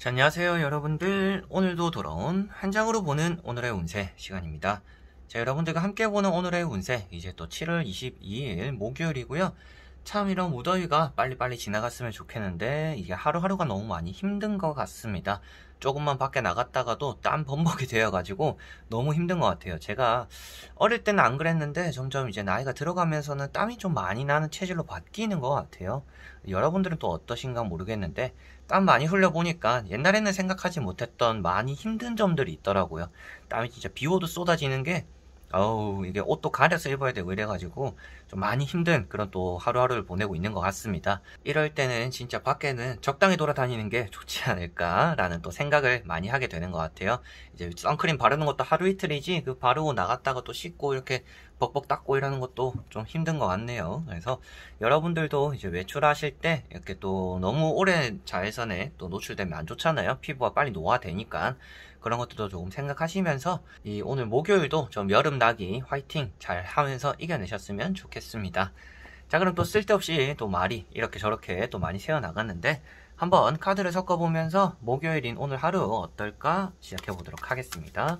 자, 안녕하세요 여러분들. 오늘도 돌아온 한 장으로 보는 오늘의 운세 시간입니다. 자, 여러분들과 함께 보는 오늘의 운세, 이제 또 7월 22일 목요일이고요. 참 이런 무더위가 빨리빨리 지나갔으면 좋겠는데 이게 하루하루가 너무 많이 힘든 것 같습니다. 조금만 밖에 나갔다가도 땀 범벅이 되어가지고 너무 힘든 것 같아요. 제가 어릴 때는 안 그랬는데 점점 이제 나이가 들어가면서는 땀이 좀 많이 나는 체질로 바뀌는 것 같아요. 여러분들은 또 어떠신가 모르겠는데 땀 많이 흘려보니까 옛날에는 생각하지 못했던 많이 힘든 점들이 있더라고요. 땀이 진짜 비 오도 쏟아지는 게 어우, 이게 옷도 가려서 입어야 되고 이래가지고 좀 많이 힘든 그런 또 하루하루를 보내고 있는 것 같습니다. 이럴 때는 진짜 밖에는 적당히 돌아다니는 게 좋지 않을까라는 또 생각을 많이 하게 되는 것 같아요. 이제 선크림 바르는 것도 하루 이틀이지 그 바르고 나갔다가 또 씻고 이렇게 벅벅 닦고 이러는 것도 좀 힘든 것 같네요. 그래서 여러분들도 이제 외출하실 때 이렇게 또 너무 오래 자외선에 또 노출되면 안 좋잖아요. 피부가 빨리 노화되니까. 그런 것들도 조금 생각하시면서 이 오늘 목요일도 좀 여름나기 화이팅 잘 하면서 이겨내셨으면 좋겠습니다. 자, 그럼 또 쓸데없이 또 말이 이렇게 저렇게 또 많이 새어나갔는데 한번 카드를 섞어보면서 목요일인 오늘 하루 어떨까 시작해보도록 하겠습니다.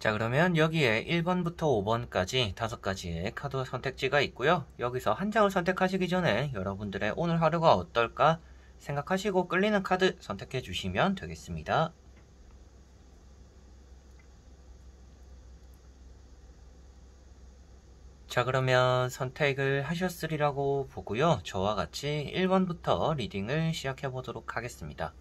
자, 그러면 여기에 1번부터 5번까지 5가지의 카드 선택지가 있고요. 여기서 한 장을 선택하시기 전에 여러분들의 오늘 하루가 어떨까 생각하시고 끌리는 카드 선택해 주시면 되겠습니다. 자, 그러면 선택을 하셨으리라고 보고요. 저와 같이 1번부터 리딩을 시작해 보도록 하겠습니다.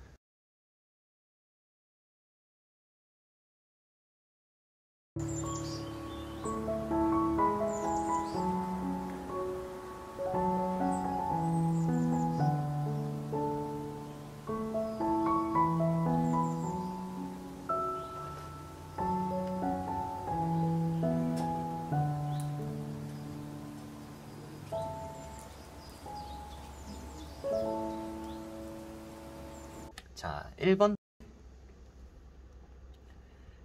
자, 1번.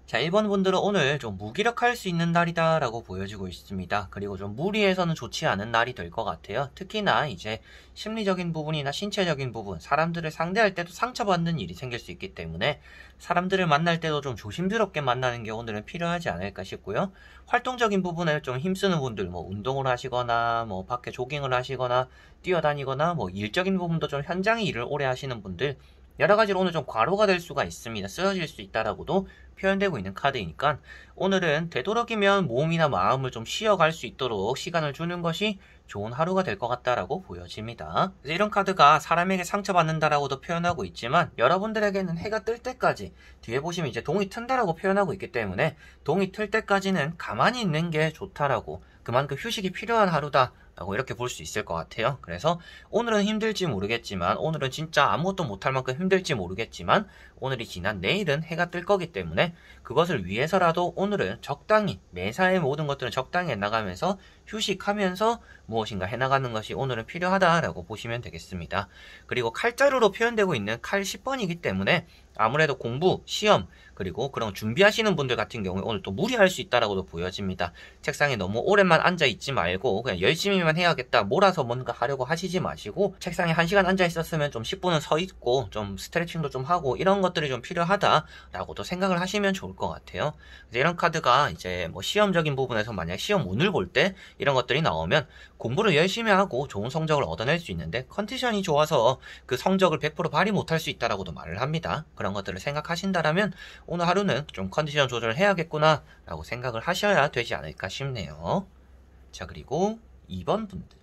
자, 1번 분들은 오늘 좀 무기력할 수 있는 날이다 라고 보여지고 있습니다. 그리고 좀 무리해서는 좋지 않은 날이 될 것 같아요. 특히나 이제 심리적인 부분이나 신체적인 부분, 사람들을 상대할 때도 상처받는 일이 생길 수 있기 때문에 사람들을 만날 때도 좀 조심스럽게 만나는 게 오늘은 필요하지 않을까 싶고요. 활동적인 부분에 좀 힘쓰는 분들, 뭐 운동을 하시거나 뭐 밖에 조깅을 하시거나 뛰어다니거나 뭐 일적인 부분도 좀 현장의 일을 오래 하시는 분들, 여러 가지로 오늘 좀 과로가 될 수가 있습니다. 쓰러질 수 있다라고도 표현되고 있는 카드이니까 오늘은 되도록이면 몸이나 마음을 좀 쉬어갈 수 있도록 시간을 주는 것이 좋은 하루가 될 것 같다라고 보여집니다. 그래서 이런 카드가 사람에게 상처받는다라고도 표현하고 있지만 여러분들에게는 해가 뜰 때까지, 뒤에 보시면 이제 동이 튼다라고 표현하고 있기 때문에 동이 틀 때까지는 가만히 있는 게 좋다라고, 그만큼 휴식이 필요한 하루다 라고 이렇게 볼 수 있을 것 같아요. 그래서 오늘은 힘들지 모르겠지만, 오늘은 진짜 아무것도 못할 만큼 힘들지 모르겠지만 오늘이 지난 내일은 해가 뜰 거기 때문에 그것을 위해서라도 오늘은 적당히, 매사의 모든 것들은 적당히 해나가면서 휴식하면서 무엇인가 해나가는 것이 오늘은 필요하다라고 보시면 되겠습니다. 그리고 칼자루로 표현되고 있는 칼 10번이기 때문에 아무래도 공부, 시험, 그리고 그런 준비하시는 분들 같은 경우에 오늘 또 무리할 수 있다라고도 보여집니다. 책상에 너무 오랜만 앉아있지 말고 그냥 열심히만 해야겠다, 몰아서 뭔가 하려고 하시지 마시고 책상에 1시간 앉아있었으면 좀 10분은 서있고 좀 스트레칭도 좀 하고 이런 것들이 좀 필요하다라고도 생각을 하시면 좋을 것 같아요. 그래서 이런 카드가 이제 뭐 시험적인 부분에서 만약 시험 운을 볼 때 이런 것들이 나오면 공부를 열심히 하고 좋은 성적을 얻어낼 수 있는데 컨디션이 좋아서 그 성적을 100% 발휘 못할 수 있다라고도 말을 합니다. 그런 것들을 생각하신다라면 오늘 하루는 좀 컨디션 조절을 해야겠구나 라고 생각을 하셔야 되지 않을까 싶네요. 자, 그리고 2번 분들.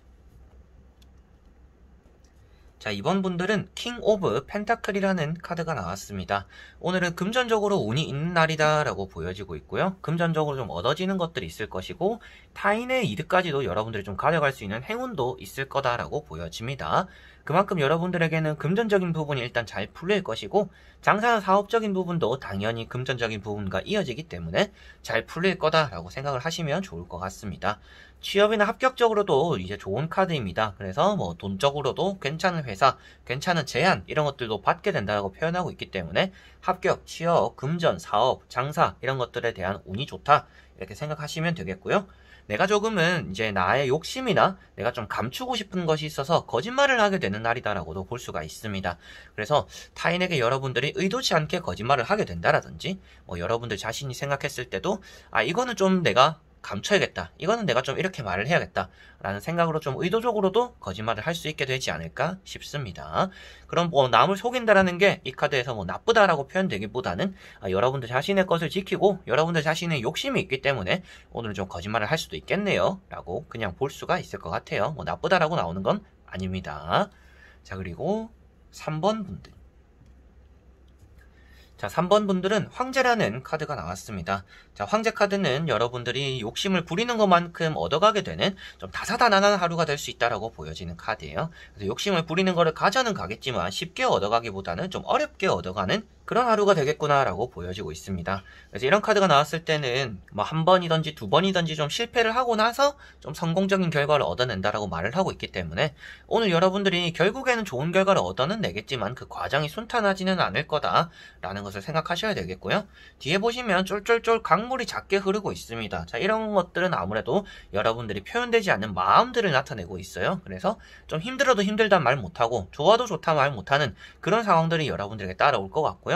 자, 이번 분들은 킹 오브 펜타클이라는 카드가 나왔습니다. 오늘은 금전적으로 운이 있는 날이다 라고 보여지고 있고요. 금전적으로 좀 얻어지는 것들이 있을 것이고 타인의 이득까지도 여러분들이 좀 가져갈 수 있는 행운도 있을 거다라고 보여집니다. 그만큼 여러분들에게는 금전적인 부분이 일단 잘 풀릴 것이고 장사나 사업적인 부분도 당연히 금전적인 부분과 이어지기 때문에 잘 풀릴 거다라고 생각을 하시면 좋을 것 같습니다. 취업이나 합격적으로도 이제 좋은 카드입니다. 그래서 뭐 돈적으로도 괜찮은 회사, 괜찮은 제안 이런 것들도 받게 된다고 표현하고 있기 때문에 합격, 취업, 금전, 사업, 장사 이런 것들에 대한 운이 좋다 이렇게 생각하시면 되겠고요. 내가 조금은 이제 나의 욕심이나 내가 좀 감추고 싶은 것이 있어서 거짓말을 하게 되는 날이다라고도 볼 수가 있습니다. 그래서 타인에게 여러분들이 의도치 않게 거짓말을 하게 된다라든지 뭐 여러분들 자신이 생각했을 때도 이거는 좀 내가 감춰야겠다. 이거는 내가 좀 이렇게 말을 해야겠다. 라는 생각으로 좀 의도적으로도 거짓말을 할 수 있게 되지 않을까 싶습니다. 그럼 뭐 남을 속인다라는 게 이 카드에서 뭐 나쁘다라고 표현되기보다는 여러분들 자신의 것을 지키고 여러분들 자신의 욕심이 있기 때문에 오늘은 좀 거짓말을 할 수도 있겠네요. 라고 그냥 볼 수가 있을 것 같아요. 뭐 나쁘다라고 나오는 건 아닙니다. 자, 그리고 3번 분들. 자, 3번 분들은 황제라는 카드가 나왔습니다. 자, 황제 카드는 여러분들이 욕심을 부리는 것만큼 얻어가게 되는 좀 다사다난한 하루가 될 수 있다라고 보여지는 카드예요. 그래서 욕심을 부리는 거를 가져는 가겠지만 쉽게 얻어가기보다는 좀 어렵게 얻어가는 그런 하루가 되겠구나라고 보여지고 있습니다. 그래서 이런 카드가 나왔을 때는 뭐 한 번이든지 두 번이든지 좀 실패를 하고 나서 좀 성공적인 결과를 얻어낸다라고 말을 하고 있기 때문에 오늘 여러분들이 결국에는 좋은 결과를 얻어는 내겠지만 그 과정이 순탄하지는 않을 거다라는 것을 생각하셔야 되겠고요. 뒤에 보시면 쫄쫄쫄 강물이 작게 흐르고 있습니다. 자, 이런 것들은 아무래도 여러분들이 표현되지 않는 마음들을 나타내고 있어요. 그래서 좀 힘들어도 힘들다 말 못하고 좋아도 좋다 말 못하는 그런 상황들이 여러분들에게 따라올 것 같고요.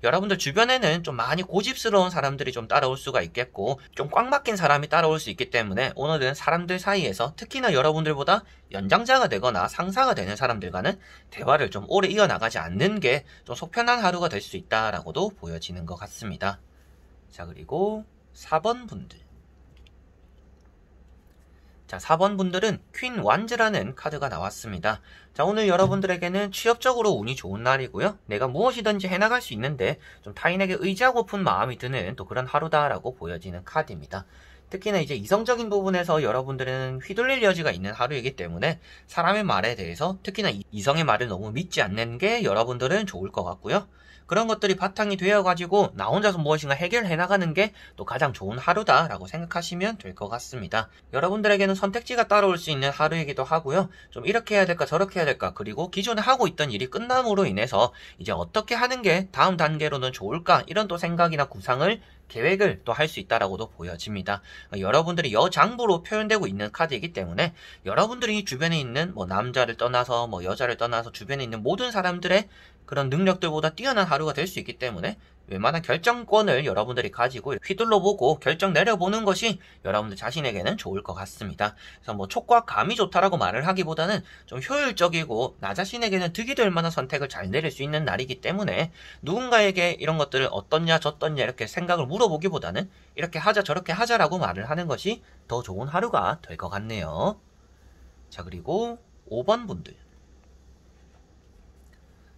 여러분들 주변에는 좀 많이 고집스러운 사람들이 좀 따라올 수가 있겠고 좀 꽉 막힌 사람이 따라올 수 있기 때문에 오늘은 사람들 사이에서 특히나 여러분들보다 연장자가 되거나 상사가 되는 사람들과는 대화를 좀 오래 이어나가지 않는 게 좀 속편한 하루가 될 수 있다라고도 보여지는 것 같습니다. 자, 그리고 4번 분들. 자, 4번 분들은 퀸 완즈라는 카드가 나왔습니다. 자, 오늘 여러분들에게는 취업적으로 운이 좋은 날이고요. 내가 무엇이든지 해나갈 수 있는데 좀 타인에게 의지하고픈 마음이 드는 또 그런 하루다라고 보여지는 카드입니다. 특히나 이제 이성적인 부분에서 여러분들은 휘둘릴 여지가 있는 하루이기 때문에 사람의 말에 대해서 특히나 이성의 말을 너무 믿지 않는 게 여러분들은 좋을 것 같고요. 그런 것들이 바탕이 되어가지고 나 혼자서 무엇인가 해결해 나가는 게 또 가장 좋은 하루다라고 생각하시면 될 것 같습니다. 여러분들에게는 선택지가 따라올 수 있는 하루이기도 하고요. 좀 이렇게 해야 될까 저렇게 해야 될까 그리고 기존에 하고 있던 일이 끝남으로 인해서 이제 어떻게 하는 게 다음 단계로는 좋을까 이런 또 생각이나 구상을 계획을 또 할 수 있다라고도 보여집니다. 여러분들이 여장부로 표현되고 있는 카드이기 때문에 여러분들이 주변에 있는 뭐 남자를 떠나서 뭐 여자를 떠나서 주변에 있는 모든 사람들의 그런 능력들보다 뛰어난 하루가 될 수 있기 때문에 웬만한 결정권을 여러분들이 가지고 휘둘러 보고 결정 내려보는 것이 여러분들 자신에게는 좋을 것 같습니다. 그래서 뭐 촉과 감이 좋다라고 말을 하기보다는 좀 효율적이고 나 자신에게는 득이 될 만한 선택을 잘 내릴 수 있는 날이기 때문에 누군가에게 이런 것들을 어떻냐 저떻냐 이렇게 생각을 물어보기보다는 이렇게 하자 저렇게 하자라고 말을 하는 것이 더 좋은 하루가 될 것 같네요. 자, 그리고 5번 분들.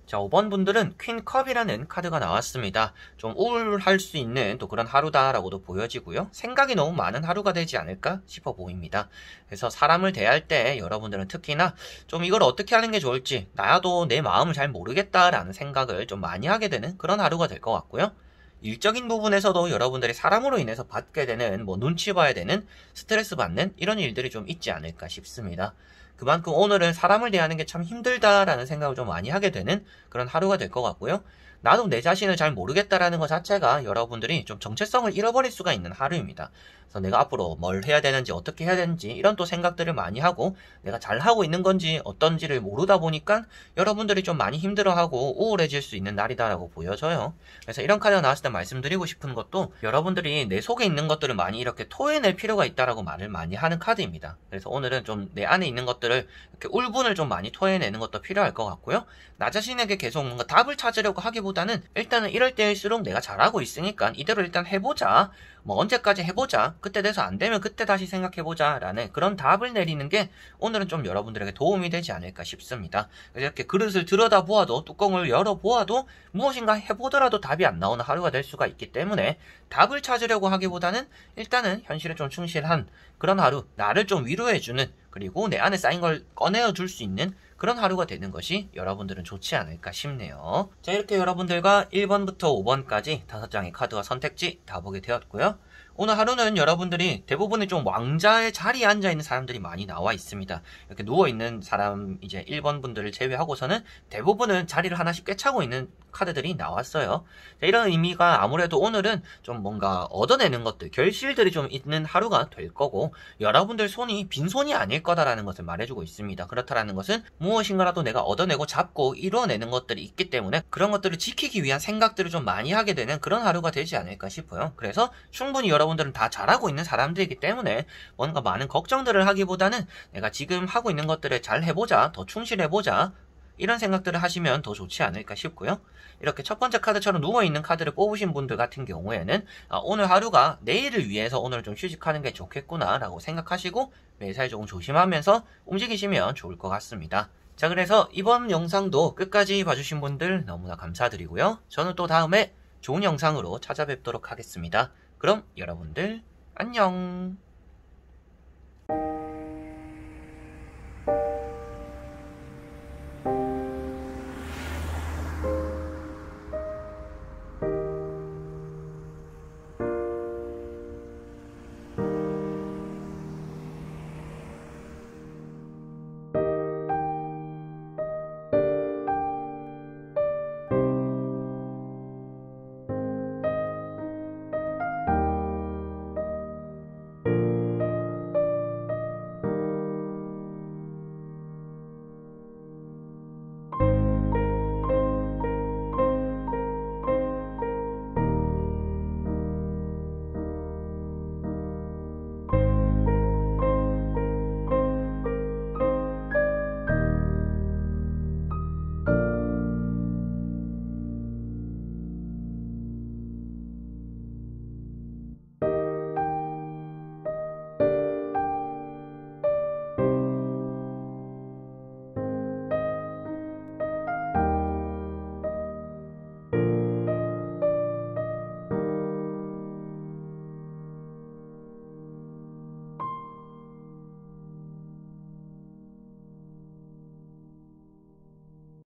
자, 5번 분들은 퀸컵이라는 카드가 나왔습니다. 좀 우울할 수 있는 또 그런 하루다라고도 보여지고요. 생각이 너무 많은 하루가 되지 않을까 싶어 보입니다. 그래서 사람을 대할 때 여러분들은 특히나 좀 이걸 어떻게 하는 게 좋을지 나도 내 마음을 잘 모르겠다라는 생각을 좀 많이 하게 되는 그런 하루가 될 것 같고요. 일적인 부분에서도 여러분들이 사람으로 인해서 받게 되는 뭐 눈치 봐야 되는 스트레스 받는 이런 일들이 좀 있지 않을까 싶습니다. 그만큼 오늘은 사람을 대하는 게 참 힘들다라는 생각을 좀 많이 하게 되는 그런 하루가 될 것 같고요. 나도 내 자신을 잘 모르겠다라는 것 자체가 여러분들이 좀 정체성을 잃어버릴 수가 있는 하루입니다. 그래서 내가 앞으로 뭘 해야 되는지 어떻게 해야 되는지 이런 또 생각들을 많이 하고 내가 잘하고 있는 건지 어떤지를 모르다 보니까 여러분들이 좀 많이 힘들어하고 우울해질 수 있는 날이다라고 보여져요. 그래서 이런 카드가 나왔을 때 말씀드리고 싶은 것도 여러분들이 내 속에 있는 것들을 많이 이렇게 토해낼 필요가 있다라고 말을 많이 하는 카드입니다. 그래서 오늘은 좀 내 안에 있는 것들을 이렇게 울분을 좀 많이 토해내는 것도 필요할 것 같고요. 나 자신에게 계속 뭔가 답을 찾으려고 하기보다 하기보다는 일단은 이럴 때일수록 내가 잘하고 있으니까 이대로 일단 해보자. 뭐 언제까지 해보자. 그때 돼서 안 되면 그때 다시 생각해보자 라는 그런 답을 내리는 게 오늘은 좀 여러분들에게 도움이 되지 않을까 싶습니다. 이렇게 그릇을 들여다보아도 뚜껑을 열어보아도 무엇인가 해보더라도 답이 안 나오는 하루가 될 수가 있기 때문에 답을 찾으려고 하기보다는 일단은 현실에 좀 충실한 그런 하루, 나를 좀 위로해주는, 그리고 내 안에 쌓인 걸 꺼내어줄 수 있는 그런 하루가 되는 것이 여러분들은 좋지 않을까 싶네요. 자, 이렇게 여러분들과 1번부터 5번까지 5장의 카드와 선택지 다 보게 되었고요. 오늘 하루는 여러분들이 대부분의 좀 왕자의 자리에 앉아있는 사람들이 많이 나와 있습니다. 이렇게 누워있는 사람 이제 1번 분들을 제외하고서는 대부분은 자리를 하나씩 꿰차고 있는 카드들이 나왔어요. 자, 이런 의미가 아무래도 오늘은 좀 뭔가 얻어내는 것들, 결실들이 좀 있는 하루가 될 거고, 여러분들 손이 빈손이 아닐 거다라는 것을 말해주고 있습니다. 그렇다라는 것은 무엇인가라도 내가 얻어내고 잡고 이뤄내는 것들이 있기 때문에 그런 것들을 지키기 위한 생각들을 좀 많이 하게 되는 그런 하루가 되지 않을까 싶어요. 그래서 충분히 여러분들은 다 잘하고 있는 사람들이기 때문에 뭔가 많은 걱정들을 하기보다는 내가 지금 하고 있는 것들을 잘 해보자, 더 충실해보자, 이런 생각들을 하시면 더 좋지 않을까 싶고요. 이렇게 첫 번째 카드처럼 누워있는 카드를 뽑으신 분들 같은 경우에는 오늘 하루가 내일을 위해서 오늘 좀 휴식하는 게 좋겠구나 라고 생각하시고 매사에 조금 조심하면서 움직이시면 좋을 것 같습니다. 자, 그래서 이번 영상도 끝까지 봐주신 분들 너무나 감사드리고요. 저는 또 다음에 좋은 영상으로 찾아뵙도록 하겠습니다. 그럼 여러분들 안녕.